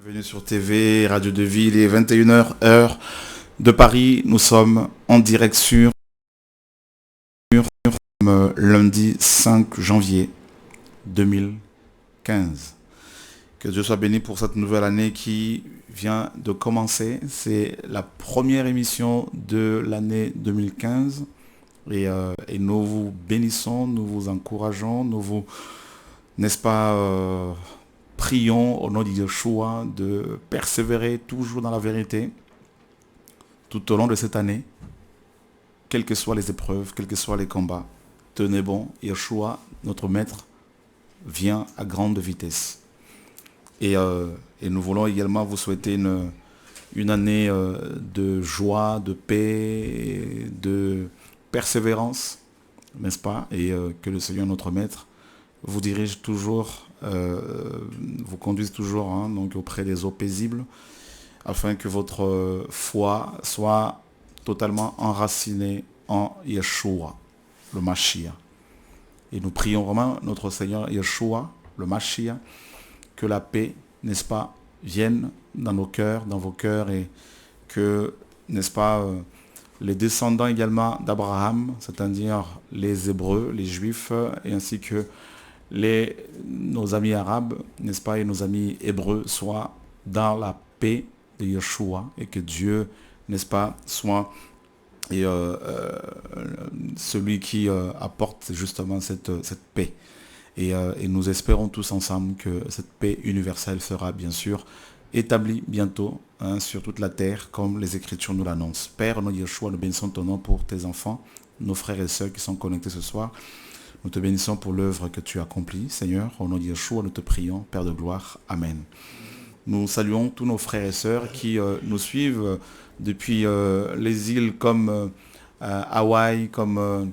Bienvenue sur TV, Radio de Ville, il est 21h, heure de Paris. Nous sommes en direct sur lundi 5 janvier 2015. Que Dieu soit béni pour cette nouvelle année qui vient de commencer. C'est la première émission de l'année 2015. Et nous vous bénissons, nous vous encourageons, nous vous, n'est-ce pas, prions au nom de Yeshua de persévérer toujours dans la vérité tout au long de cette année, quelles que soient les épreuves, quels que soient les combats. Tenez bon, Yeshua, notre maître, vient à grande vitesse. Et nous voulons également vous souhaiter une année de joie, de paix, de persévérance, n'est-ce pas? Et que le Seigneur, notre maître, vous dirige toujours, vous conduise toujours donc auprès des eaux paisibles, afin que votre foi soit totalement enracinée en Yeshua, le Mashiach. Et nous prions vraiment notre Seigneur Yeshua, le Mashiach, que la paix, n'est-ce pas, vienne dans nos cœurs, dans vos cœurs, et que, n'est-ce pas, les descendants également d'Abraham, c'est-à-dire les Hébreux, les Juifs, et ainsi que nos amis arabes, n'est-ce pas, et nos amis hébreux soient dans la paix de Yeshua, et que Dieu, n'est-ce pas, soit celui qui apporte justement cette paix. Et nous espérons tous ensemble que cette paix universelle sera bien sûr établie bientôt sur toute la terre, comme les Écritures nous l'annoncent. Père, au nom de Yeshua, nous bénissons ton nom pour tes enfants, nos frères et sœurs qui sont connectés ce soir. Nous te bénissons pour l'œuvre que tu as accomplie, Seigneur. Au nom de Yeshua, nous te prions, Père de gloire. Amen. Nous saluons tous nos frères et sœurs qui nous suivent depuis les îles comme Hawaï, comme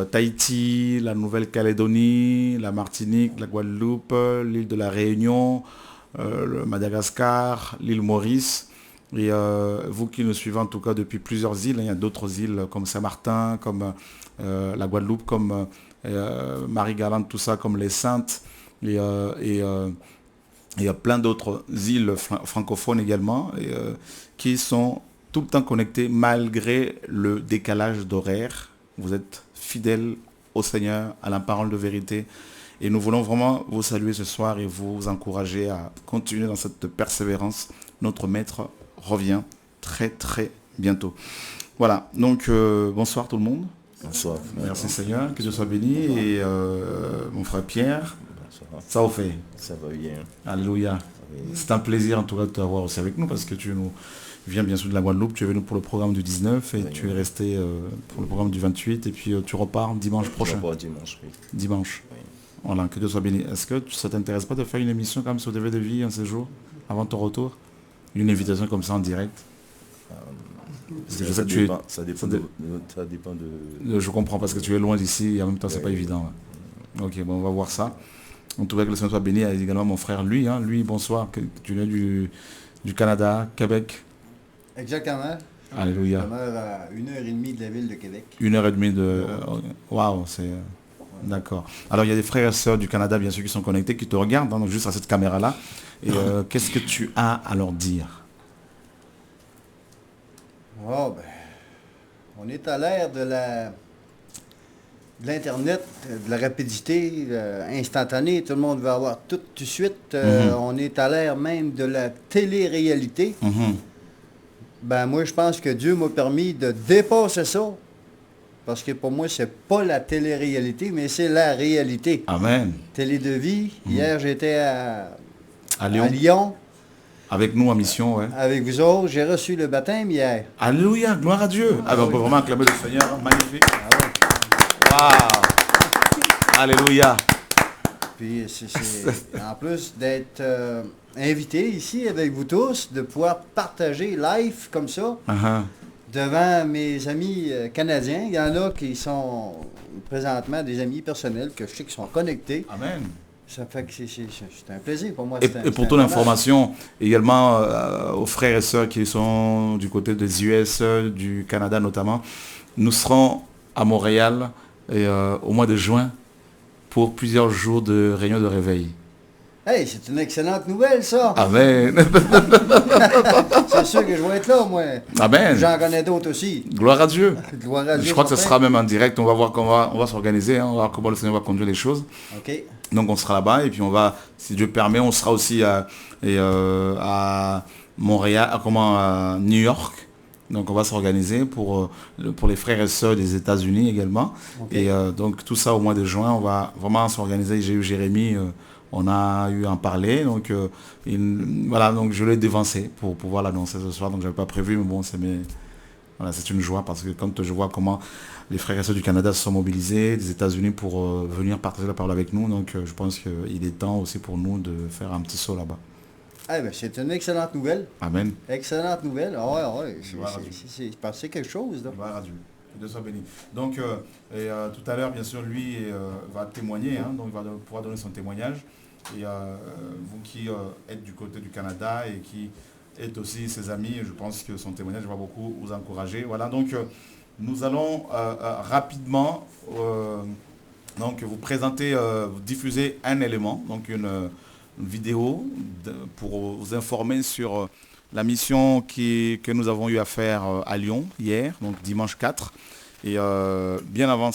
Tahiti, la Nouvelle-Calédonie, la Martinique, la Guadeloupe, l'île de la Réunion, le Madagascar, l'île Maurice. Et vous qui nous suivez en tout cas depuis plusieurs îles, il y a d'autres îles comme Saint-Martin, comme la Guadeloupe, comme Marie-Galante, tout ça, comme les Saintes. Et il y a plein d'autres îles francophones également qui sont tout le temps connectées malgré le décalage d'horaire. Vous êtes fidèles au Seigneur, à la parole de vérité. Et nous voulons vraiment vous saluer ce soir et vous encourager à continuer dans cette persévérance. Notre Maître revient très très bientôt. Voilà, donc bonsoir tout le monde. Bonsoir. Merci Seigneur, que Dieu soit béni. Et mon frère Pierre, bonsoir. Ça vous fait? Ça va bien. Alléluia. Oui. C'est un plaisir en tout cas de t'avoir aussi avec nous parce que tu nous viens bien sûr de la Guadeloupe, tu es venu pour le programme du 19 et oui, tu es resté pour le programme du 28 et puis tu repars dimanche prochain. Je repars dimanche, oui. Dimanche. Oui. Voilà, que Dieu soit béni. Est-ce que ça t'intéresse pas de faire une émission comme sur TV de vie un séjour avant ton retour? Une invitation comme ça en direct? Ça dépend de... Je comprends parce que tu es loin d'ici et en même temps c'est pas évident. Ouais. Ok, bon on va voir ça. En tout cas que le Seigneur soit béni. Il y a également mon frère lui, lui bonsoir, tu viens du Canada, Québec. Exactement. Alléluia. Je demeure à 1h30 de la ville de Québec. 1h30 de... Waouh, c'est... D'accord. Alors il y a des frères et sœurs du Canada bien sûr qui sont connectés, qui te regardent, donc juste à cette caméra-là. Et qu'est-ce que tu as à leur dire? Oh, ben, on est à l'ère de l'Internet, de la rapidité instantanée. Tout le monde veut avoir tout de suite. On est à l'ère même de la télé-réalité. Ben, moi, je pense que Dieu m'a permis de dépasser ça. Parce que pour moi, c'est pas la télé-réalité, mais c'est la réalité. Amen. Télé de vie. Hier, j'étais à Lyon. Avec nous en mission, ouais. Avec vous autres, j'ai reçu le baptême hier. Alléluia, gloire à Dieu. Alors, on peut vraiment acclamer le Seigneur, magnifique. Waouh. Alléluia. Puis, en plus d'être invité ici avec vous tous, de pouvoir partager live comme ça, devant mes amis canadiens. Il y en a qui sont présentement des amis personnels que je sais qui sont connectés. Amen. Ça fait que c'est un plaisir pour moi. Et pour ton information, également aux frères et sœurs qui sont du côté des US, du Canada notamment, nous serons à Montréal au mois de juin pour plusieurs jours de réunion de réveil. Hey, c'est une excellente nouvelle, ça. Amen. C'est sûr que je vais être là, moi. Amen. J'en connais d'autres aussi. Gloire à Dieu. Gloire à Dieu. Je crois que ce certain. sera même en direct. On va voir comment on va s'organiser. On va voir comment le Seigneur va conduire les choses. OK. Donc on sera là-bas et puis on va, si Dieu permet, on sera aussi à Montréal, à New York. Donc on va s'organiser pour les frères et sœurs des États-Unis également. Okay. Et donc tout ça au mois de juin, on va vraiment s'organiser. J'ai eu Jérémy, on a eu à en parler. Donc voilà, donc je l'ai dévancé pour pouvoir l'annoncer ce soir. Donc j'avais pas prévu, mais bon, voilà, c'est une joie parce que quand je vois comment les frères et sœurs du Canada se sont mobilisés, des États-Unis pour venir partager la parole avec nous, donc je pense qu'il est temps aussi pour nous de faire un petit saut là-bas. Eh ben, c'est une excellente nouvelle. Amen. Excellente nouvelle. Ah ouais. C'est passé quelque chose, là. Gloire à Dieu. Que Dieu soit béni. Donc, tout à l'heure, bien sûr, lui va témoigner, hein, donc il va pouvoir donner son témoignage. Et vous qui êtes du côté du Canada et qui êtes aussi ses amis, je pense que son témoignage va beaucoup vous encourager. Voilà, donc nous allons rapidement donc vous présenter, vous diffuser un élément, donc une vidéo pour vous informer sur la mission que nous avons eu à faire à Lyon hier, donc dimanche 4. Et bien avant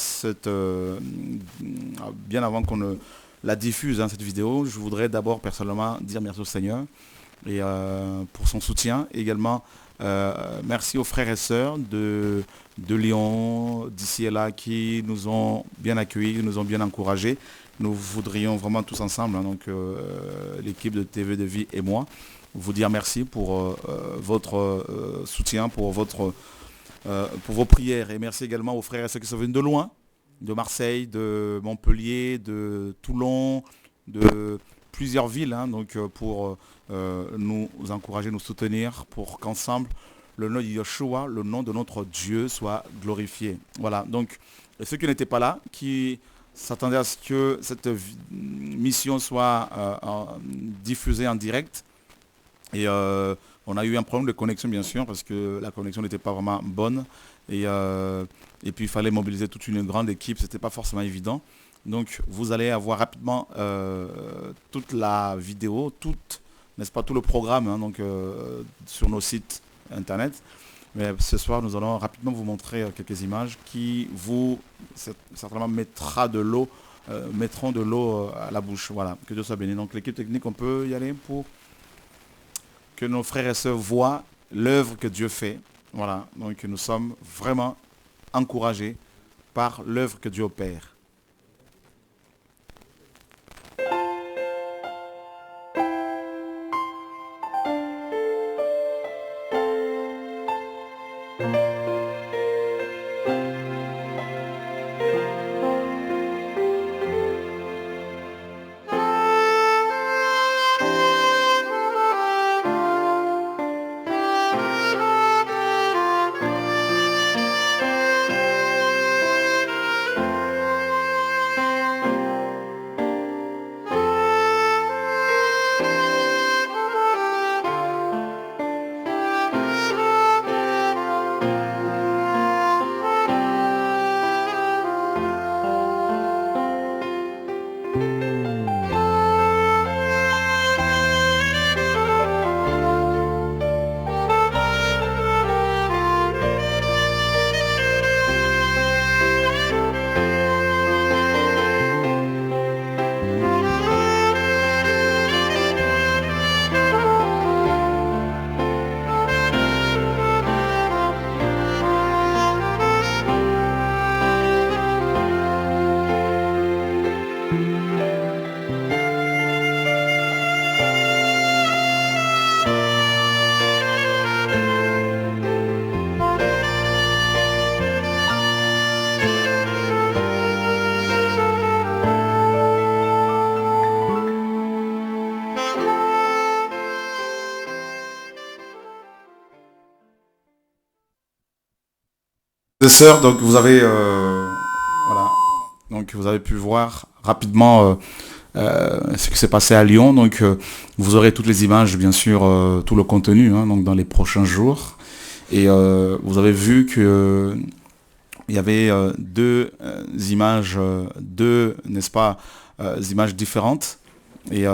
qu'on ne la diffuse, hein, cette vidéo, je voudrais d'abord personnellement dire merci au Seigneur et pour son soutien. Également, merci aux frères et sœurs de Lyon, d'ici et là, qui nous ont bien accueillis, qui nous ont bien encouragés. Nous voudrions vraiment tous ensemble, hein, donc l'équipe de TV de Vie et moi, vous dire merci pour votre soutien, pour vos prières. Et merci également aux frères et sœurs qui sont venus de loin, de Marseille, de Montpellier, de Toulon, de plusieurs villes, hein, donc pour nous encourager, nous soutenir, pour qu'ensemble, le nom de Yeshua, le nom de notre Dieu, soit glorifié. Voilà, donc ceux qui n'étaient pas là, qui s'attendaient à ce que cette mission soit diffusée en direct. Et on a eu un problème de connexion, bien sûr, parce que la connexion n'était pas vraiment bonne. Et puis il fallait mobiliser toute une grande équipe, ce n'était pas forcément évident. Donc vous allez avoir rapidement toute la vidéo, tout le programme, hein, donc, sur nos sites internet. Mais ce soir, nous allons rapidement vous montrer quelques images qui vous certainement mettront de l'eau à la bouche. Voilà, que Dieu soit béni. Donc l'équipe technique, on peut y aller pour que nos frères et sœurs voient l'œuvre que Dieu fait. Voilà, donc nous sommes vraiment encouragés par l'œuvre que Dieu opère. Sœurs, donc vous avez voilà, donc vous avez pu voir rapidement ce qui s'est passé à Lyon. Donc vous aurez toutes les images, bien sûr, tout le contenu, hein, donc dans les prochains jours. Et vous avez vu que il y avait deux images, n'est-ce pas, images différentes Et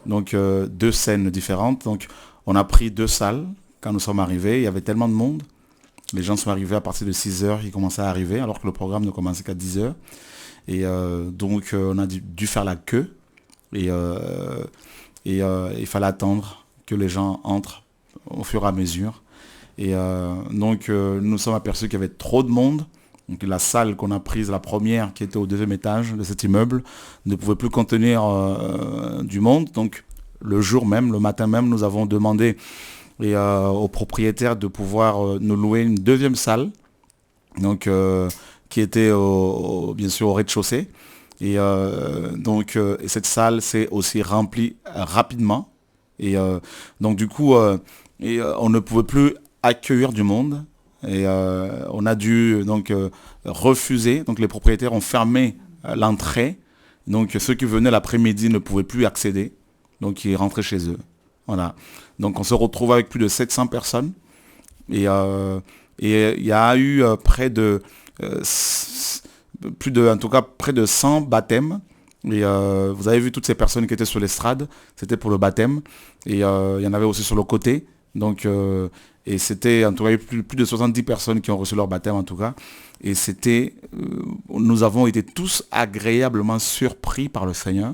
donc 2 scènes différentes. Donc on a pris 2 salles quand nous sommes arrivés. Il y avait tellement de monde. Les gens sont arrivés à partir de 6h, ils commençaient à arriver, alors que le programme ne commençait qu'à 10h. Et donc on a dû faire la queue. Et il fallait attendre que les gens entrent au fur et à mesure. Et donc nous sommes aperçus qu'il y avait trop de monde. Donc la salle qu'on a prise, la première qui était au 2e étage de cet immeuble, ne pouvait plus contenir du monde. Donc le jour même, le matin même, nous avons demandé au propriétaire de pouvoir nous louer une 2e salle, donc qui était bien sûr au rez-de-chaussée. Et donc cette salle s'est aussi remplie rapidement. Et donc du coup, on ne pouvait plus accueillir du monde. Et on a dû donc refuser. Donc les propriétaires ont fermé l'entrée. Donc ceux qui venaient l'après-midi ne pouvaient plus accéder. Donc ils rentraient chez eux. Voilà. Donc on se retrouve avec plus de 700 personnes. Et il y a eu près de 100 baptêmes. Et vous avez vu toutes ces personnes qui étaient sur l'estrade, c'était pour le baptême. Et il y en avait aussi sur le côté. Donc et c'était en tout cas plus de 70 personnes qui ont reçu leur baptême en tout cas. Et nous avons été tous agréablement surpris par le Seigneur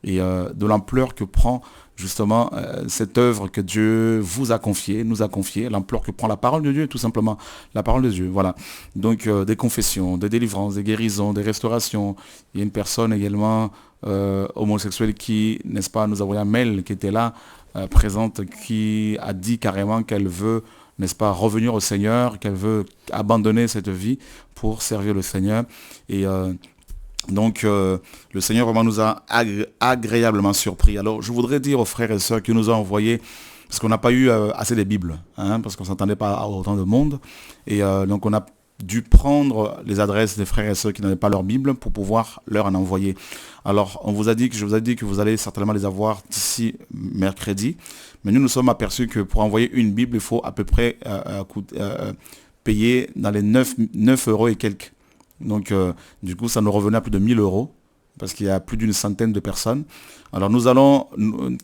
et de l'ampleur que prend justement cette œuvre que Dieu vous a confiée, nous a confiée, l'ampleur que prend la parole de Dieu, tout simplement la parole de Dieu. Voilà. Donc des confessions, des délivrances, des guérisons, des restaurations. Il y a une personne également homosexuelle qui, n'est-ce pas, nous a envoyé un mail qui était là, présente, qui a dit carrément qu'elle veut, n'est-ce pas, revenir au Seigneur, qu'elle veut abandonner cette vie pour servir le Seigneur. Et donc le Seigneur vraiment nous a agréablement surpris. Alors je voudrais dire aux frères et sœurs qui nous ont envoyé, parce qu'on n'a pas eu assez de Bibles, parce qu'on ne s'entendait pas à autant de monde. Et donc on a dû prendre les adresses des frères et sœurs qui n'avaient pas leur Bible pour pouvoir leur en envoyer. Alors, je vous ai dit que vous allez certainement les avoir d'ici mercredi. Mais nous sommes aperçus que pour envoyer une Bible, il faut à peu près payer dans les 9 euros et quelques. Donc, du coup, ça nous revenait à plus de 1 000 euros parce qu'il y a plus d'une centaine de personnes. Alors, nous allons,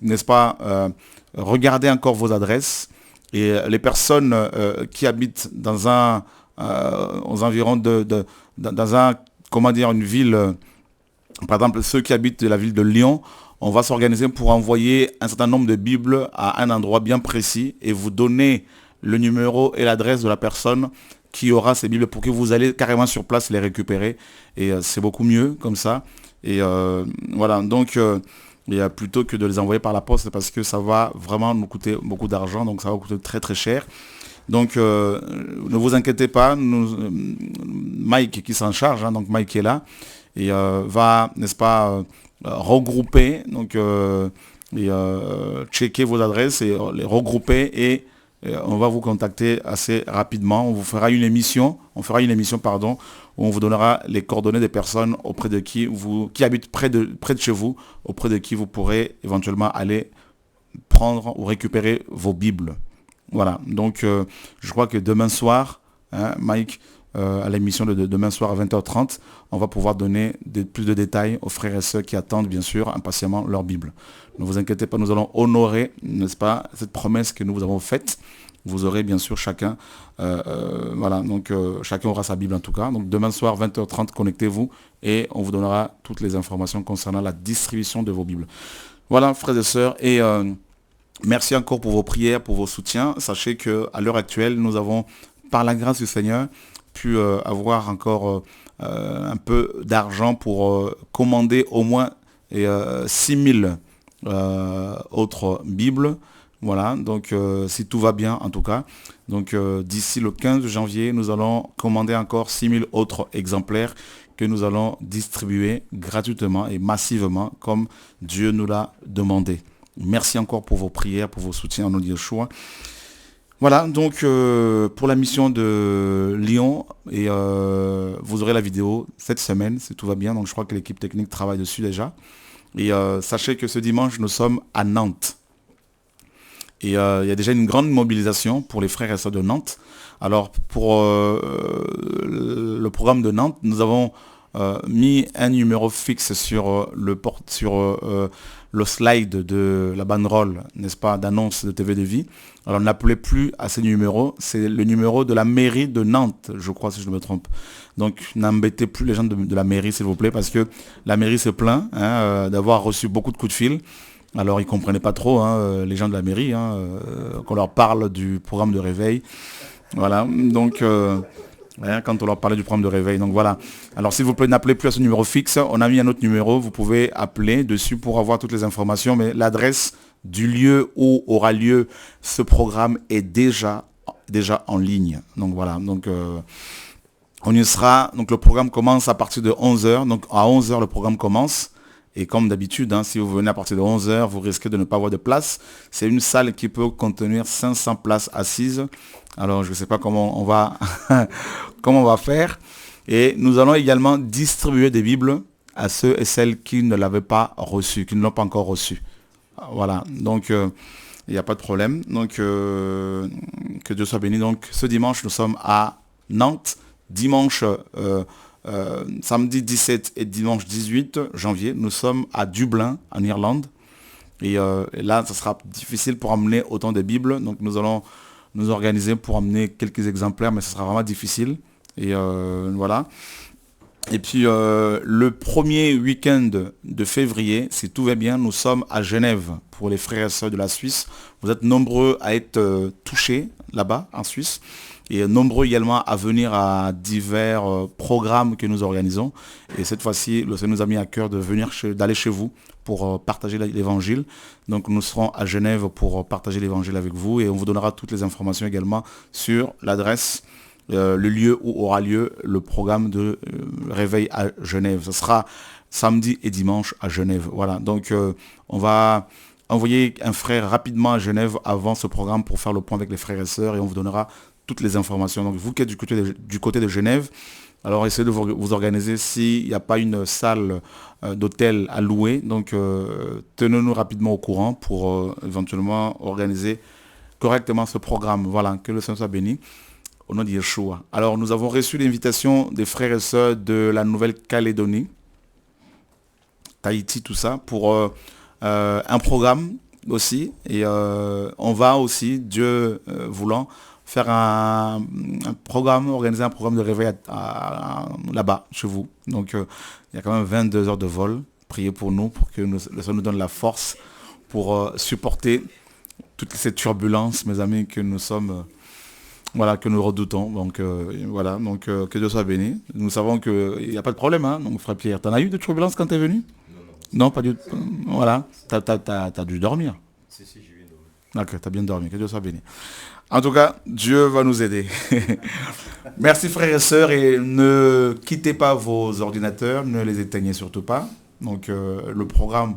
n'est-ce pas, regarder encore vos adresses. Et les personnes qui habitent dans aux environs dans une ville, par exemple ceux qui habitent de la ville de Lyon, on va s'organiser pour envoyer un certain nombre de Bibles à un endroit bien précis et vous donner le numéro et l'adresse de la personne qui aura ces Bibles pour que vous allez carrément sur place les récupérer. Et c'est beaucoup mieux comme ça. Et voilà, donc plutôt que de les envoyer par la poste, parce que ça va vraiment nous coûter beaucoup d'argent, donc ça va coûter très très cher. Donc ne vous inquiétez pas, Mike qui s'en charge, donc Mike est là, et va, n'est-ce pas, regrouper, donc checker vos adresses et les regrouper, et on va vous contacter assez rapidement. On fera une émission, où on vous donnera les coordonnées des personnes auprès de qui habitent près de chez vous, auprès de qui vous pourrez éventuellement aller prendre ou récupérer vos Bibles. Voilà, donc je crois que demain soir, Mike, à l'émission de demain soir à 20h30, on va pouvoir donner plus de détails aux frères et sœurs qui attendent bien sûr impatiemment leur Bible. Ne vous inquiétez pas, nous allons honorer, n'est-ce pas, cette promesse que nous vous avons faite. Vous aurez bien sûr chacun, voilà, donc chacun aura sa Bible en tout cas. Donc demain soir 20h30, connectez-vous et on vous donnera toutes les informations concernant la distribution de vos Bibles. Voilà, frères et sœurs, et merci encore pour vos prières, pour vos soutiens. Sachez qu'à l'heure actuelle, nous avons, par la grâce du Seigneur, pu avoir encore un peu d'argent pour commander au moins 6000 autres Bibles. Voilà, donc si tout va bien en tout cas. Donc d'ici le 15 janvier, nous allons commander encore 6000 autres exemplaires que nous allons distribuer gratuitement et massivement comme Dieu nous l'a demandé. Merci encore pour vos prières, pour vos soutiens au nom de Yeshua. Voilà, donc pour la mission de Lyon, et vous aurez la vidéo cette semaine, si tout va bien. Donc je crois que l'équipe technique travaille dessus déjà. Et sachez que ce dimanche, nous sommes à Nantes. Et il y a déjà une grande mobilisation pour les frères et sœurs de Nantes. Alors pour le programme de Nantes, nous avons mis un numéro fixe sur le slide de la banderole, n'est-ce pas, d'annonce de TV de Vie. Alors n'appelez plus à ce numéro, c'est le numéro de la mairie de Nantes, je crois, si je ne me trompe. Donc n'embêtez plus les gens de la mairie, s'il vous plaît, parce que la mairie se plaint d'avoir reçu beaucoup de coups de fil. Alors ils ne comprenaient pas trop, les gens de la mairie, qu'on leur parle du programme de réveil. Voilà, donc quand on leur parlait du programme de réveil. Donc voilà. Alors s'il vous plaît, n'appelez plus à ce numéro fixe. On a mis un autre numéro, vous pouvez appeler dessus pour avoir toutes les informations. Mais l'adresse du lieu où aura lieu ce programme est déjà en ligne. Donc voilà. Donc on y sera. Donc le programme commence à partir de 11h. Donc à 11h, le programme commence. Et comme d'habitude, si vous venez à partir de 11h, vous risquez de ne pas avoir de place. C'est une salle qui peut contenir 500 places assises. Alors, je ne sais pas comment on va, comment on va faire. Et nous allons également distribuer des Bibles à ceux et celles qui ne l'avaient pas reçu, qui ne l'ont pas encore reçu. Voilà. Donc, il n'y a pas de problème. Donc, que Dieu soit béni. Donc, ce dimanche, nous sommes à Nantes. Dimanche, samedi 17 et dimanche 18 janvier, nous sommes à Dublin, en Irlande. Et là, ça sera difficile pour amener autant de Bibles. Donc, nous allons nous organiser pour amener quelques exemplaires, mais ce sera vraiment difficile. Et voilà. Et puis, le premier week-end de février, si tout va bien, nous sommes à Genève pour les frères et sœurs de la Suisse. Vous êtes nombreux à être touchés là-bas, en Suisse. Et nombreux également à venir à divers programmes que nous organisons. Et cette fois-ci, le Seigneur nous a mis à cœur d'aller chez vous pour partager l'évangile. Donc nous serons à Genève pour partager l'évangile avec vous et on vous donnera toutes les informations également sur l'adresse, le lieu où aura lieu le programme de réveil à Genève. Ce sera samedi et dimanche à Genève. Voilà, donc on va envoyer un frère rapidement à Genève avant ce programme pour faire le point avec les frères et sœurs et on vous donnera toutes les informations. Donc vous qui êtes du côté de Genève, alors essayez de vous organiser s'il n'y a pas une salle d'hôtel à louer. Donc tenez-nous rapidement au courant pour éventuellement organiser correctement ce programme. Voilà, que le Seigneur soit béni. Au nom de Yeshua. Alors nous avons reçu l'invitation des frères et sœurs de la Nouvelle-Calédonie, Tahiti, tout ça, pour un programme aussi. Et on va aussi, Dieu voulant, faire un programme, organiser un programme de réveil là-bas, chez vous. Donc, il y a quand même 22 heures de vol. Priez pour nous, pour que le Seigneur nous donne la force pour supporter toutes ces turbulences, mes amis, que nous sommes, que nous redoutons. Donc, donc que Dieu soit béni. Nous savons qu'il n'y a pas de problème, donc frère Pierre. T'en as eu de turbulences quand tu es venu? Non, pas du tout. Voilà, t'as dû dormir. Si, j'ai bien dormi. D'accord, t'as bien dormi, que Dieu soit béni. En tout cas, Dieu va nous aider. Merci frères et sœurs et ne quittez pas vos ordinateurs, ne les éteignez surtout pas. Donc le programme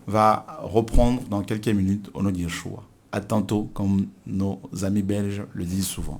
va reprendre dans quelques minutes au nom de Yeshua. À tantôt, comme nos amis belges le disent souvent.